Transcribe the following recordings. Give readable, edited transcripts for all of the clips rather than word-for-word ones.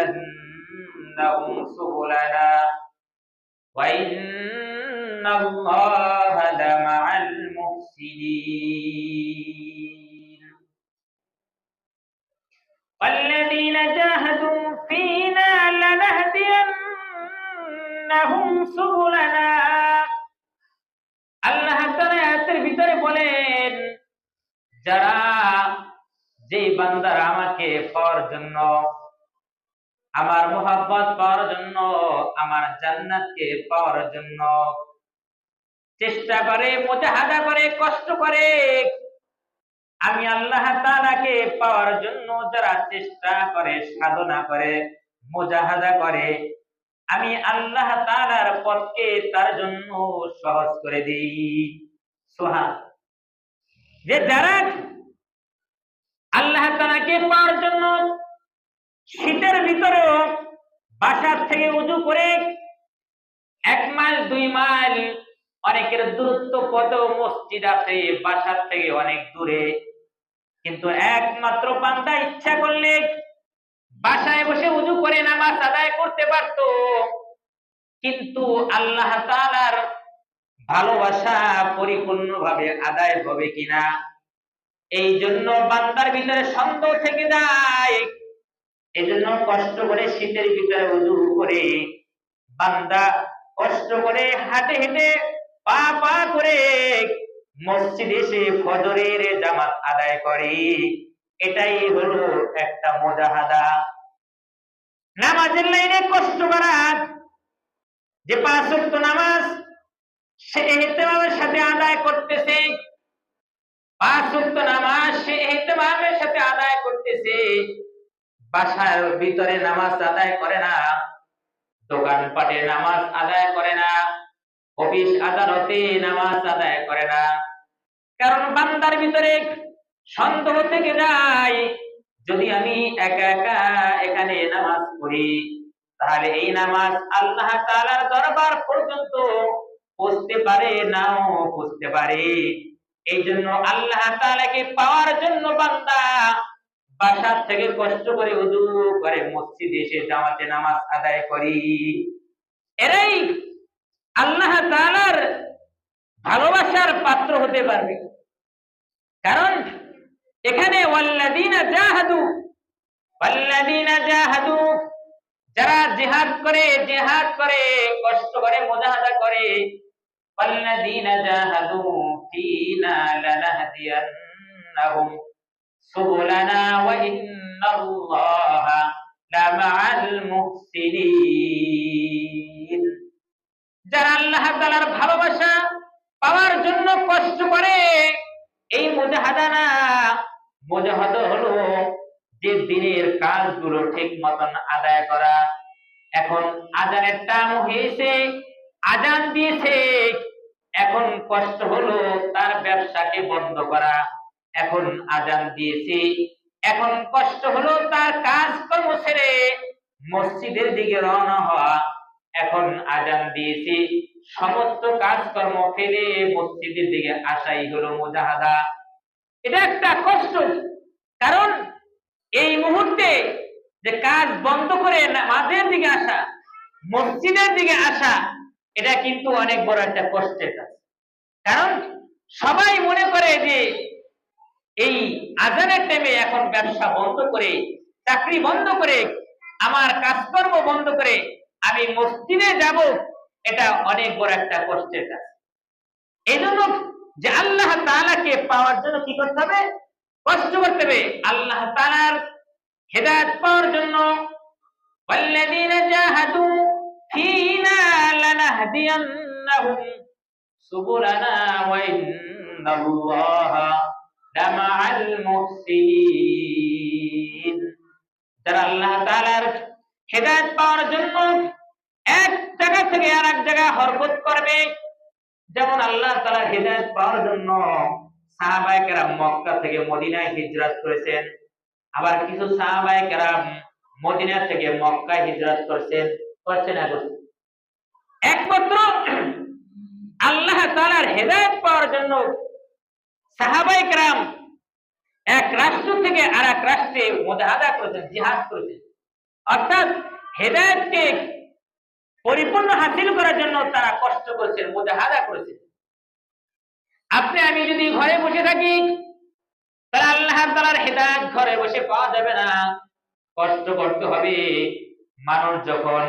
ولنهدينهم سبلنا وإن الله لمع المحسنين والذين جاهدوا فينا لنهدينهم سبلنا আল্লাহ তাআলা আয়াতের ভিতরে বলেন, যারা যে বান্দারা আমাকে পাওয়ার জন্য, আমার মুহাব্বত পাওয়ার জন্য, আমার জান্নাতকে পাওয়ার জন্য চেষ্টা করে, মুজাহাদা করে, কষ্ট করে, আমি আল্লাহ তাআলাকে পাওয়ার জন্য যারা চেষ্টা করে, সাধনা করে, মুজাহাদা করে, আমি আল্লাহ তাআলার পথকে তার জন্য সহজ করে দেই। সুবহান। যে যারা আল্লাহ তাআলাকে পাওয়ার জন্য শীতের ভিতরেও বাসার থেকে উযু করে 1 মাইল 2 মাইল, অনেকের দূরত্ব পথ মসজিদ আছে বাসার থেকে অনেক দূরে, কিন্তু একমাত্র বান্দা ইচ্ছা করলে বাসায় বসে উযু করে নামাজ আদায় করতে পারত, কিন্তু আল্লাহ তাআলার ভালোবাসা পরিপূর্ণভাবে আদায় হবে কিনা এই জন্য বান্দার ভিতরে সন্দেহ থেকে যায়। এই জন্য কষ্ট করে শীতের ভিতরে উযু করে বান্দা কষ্ট করে হাঁটে হেঁটে পা পা করে মসজিদে এসে ফজরের জামাত আদায় করে। এটাই হলো একটা মুজাহাদা। নামাজের লাইনে কষ্ট করা, যে 5 ওয়াক্ত নামাজ সে ইহতিমামের সাথে আদায় করতেছে, 5 ওয়াক্ত নামাজ সে ইহতিমামের সাথে আদায় করতেছে, বাসার ভিতরে নামাজ আদায় করে না, দোকানপাটে নামাজ আদায় করে না, অফিস আদালতে নামাজ আদায় করে না। কারণ বান্দার ভিতরে সন্দেহ থেকে যায়, যদি আমি একা একা এখানে নামাজ পড়ি তাহলে এই নামাজ আল্লাহ তাআলার দরবার পর্যন্ত পৌঁছতে পারে, নাও পৌঁছতে পারে। এই জন্য আল্লাহ তাআলাকে পাওয়ার জন্য বান্দা বাসার থেকে কষ্ট করে উযু করে মসজিদে এসে জামাতে নামাজ আদায় করি। এরাই আল্লাহ তাআলার ভালোবাসার পাত্র হতে পারবে। কারণ এখানে ওয়াল্লাযীনা জাহাদু, যারা জিহাদ করে কষ্ট করে মুজাহাদা করে, ওয়াল্লাযীনা জাহাদু ফীনা লানাহদিয়ান্নাহুম সুবুলানা ওয়া ইন্নাল্লাহা লামাআল মুহসিনিন। যারা আল্লাহ তাআলার ভালোবাসা পাওয়ার জন্য কষ্ট করে, এই মুজাহাদা না, মুজাহাদা হলো যে দিনের কাজগুলো ঠিক মতন আদায় করা। এখন আজানের টাইম হয়েছে, আজান দিয়েছে, এখন কষ্ট হলো তার ব্যবসাকে বন্ধ করা। এখন আজান দিয়েছে, এখন কষ্ট হলো তার কাজকর্ম ছেড়ে মসজিদের দিকে রওনা হওয়া। এখন আজান দিয়েছে, সমস্ত কাজকর্ম ফেলে মসজিদের দিকে আসাই হলো মুজাহাদা। এটা একটা কষ্ট। কারণ এই মুহূর্তে যে কাজ বন্ধ করে নামাজের দিকে আসা, মসজিদের দিকে আসা, এটা কিন্তু অনেক বড় একটা কষ্টের কাজ। কারণ সবাই মনে করে যে এই আজানের টাইমে এখন ব্যবসা বন্ধ করে, চাকরি বন্ধ করে, আমার কাজকর্ম বন্ধ করে আমি মসজিদে যাব, এটা অনেক বড় একটা কষ্টের কাজ। এই জন্য যে আল্লাহ তাআলাকে পাওয়ার জন্য কি করতে হবে? কষ্ট করতে হবে। আল্লাহ তাআলার হেদায়েত পাওয়ার জন্য ওয়াল্লাযীনা জাহাদু ফীনা লানাহদিয়ান্নাহুম সুবুলানা ওয়া ইন্নাল্লাহা লামাআল মুহসিনিন। যারা আল্লাহ তাআলার হেদায়েত পাওয়ার জন্য এক জায়গা থেকে আরেক জায়গায় হরকত করবে, যেমন আল্লাহ তাআলার হেদায়েত পাওয়ার জন্য সাহাবায়ে কেরাম মক্কা থেকে মদিনায় হিজরত করেছেন, আবার কিছু সাহাবায়ে কেরাম মদিনা থেকে মক্কায় হিজরত করেছেন না? একমাত্র আল্লাহ তাআলার হেদায়েত পাওয়ার জন্য সাহাবায়ে কেরাম এক রাষ্ট্র থেকে আরেক রাষ্ট্রে মুজাহাদা করেছেন, জিহাদ করেছেন। অর্থাৎ হেদায়েতকে পরিপূর্ণ হাসিল করার জন্য তারা কষ্ট করেছেন, মুজাহাদা করেছেন। আপনি আমি যদি ঘরে বসে থাকি তাহলে আল্লাহ তাআলার হেদায়েত ঘরে বসে পাওয়া যাবে না, কষ্ট করতে হবে। মানুষ যখন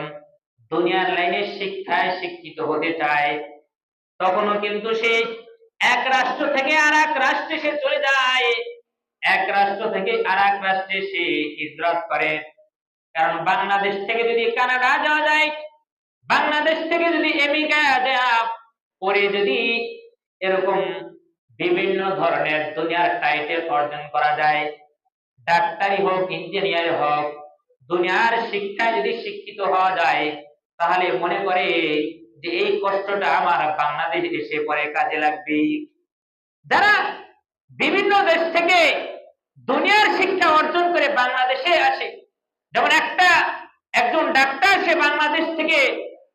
দুনিয়ার লাইনে শিক্ষায় শিক্ষিত হতে চায় তখনও কিন্তু সে এক রাষ্ট্র থেকে আরেক রাষ্ট্রে সে চলে যায়, এক রাষ্ট্র থেকে আরেক রাষ্ট্রে সে হিজরত করে। কারণ বাংলাদেশ থেকে যদি কানাডা যাওয়া যায়, বাংলাদেশ থেকে যদি আমেরিকা যাওয়া পরে যদি এরকম বিভিন্ন ধরনের দুনিয়ার টাইটেল অর্জন করা যায়, ডাক্তারি হোক ইঞ্জিনিয়ার হোক, দুনিয়ার শিক্ষায় যদি শিক্ষিত হওয়া যায়, তাহলে মনে করে যে এই কষ্টটা আমার বাংলাদেশে এসে পরে কাজে লাগবে। যারা বিভিন্ন দেশ থেকে দুনিয়ার শিক্ষা অর্জন করে বাংলাদেশে আসে, যেমন একজন ডাক্তার সে বাংলাদেশ থেকে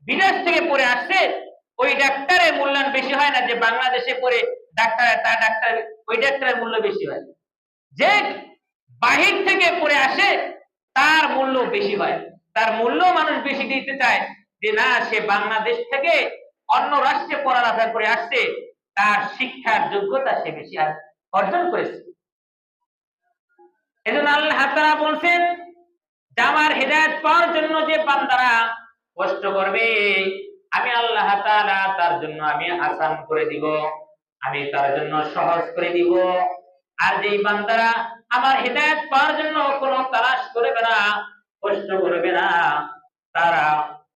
বিদেশ থেকে পড়ে আসছে, ওই ডাক্তারের মূল্যায়ন বেশি হয় না যে বাংলাদেশে পড়ে ডাক্তার ওই ডাক্তারের মূল্য বেশি হয়। যে বাহির থেকে পড়ে আসে তার মূল্য বেশি হয়, তার মূল্য মানুষ বেশি দিতে চায় যে না সে বাংলাদেশ থেকে অন্য রাষ্ট্রে পড়ালেখা করে আসছে, তার শিক্ষার যোগ্যতা সে বেশি অর্জন করেছে। এজন্য আল্লাহ তাআলা বলছেন যে আমার হেদায়েত পাওয়ার জন্য যে বান্দারা কষ্ট করবে আমি আল্লাহ তাআলা তার জন্য আমি আসান করে দিব, আমি তার জন্য সহজ করে দিব। আর যেই বান্দারা আমার হেদায়েত পাওয়ার জন্য কোনো তালাশ করবে না, কষ্ট করবে না, তারা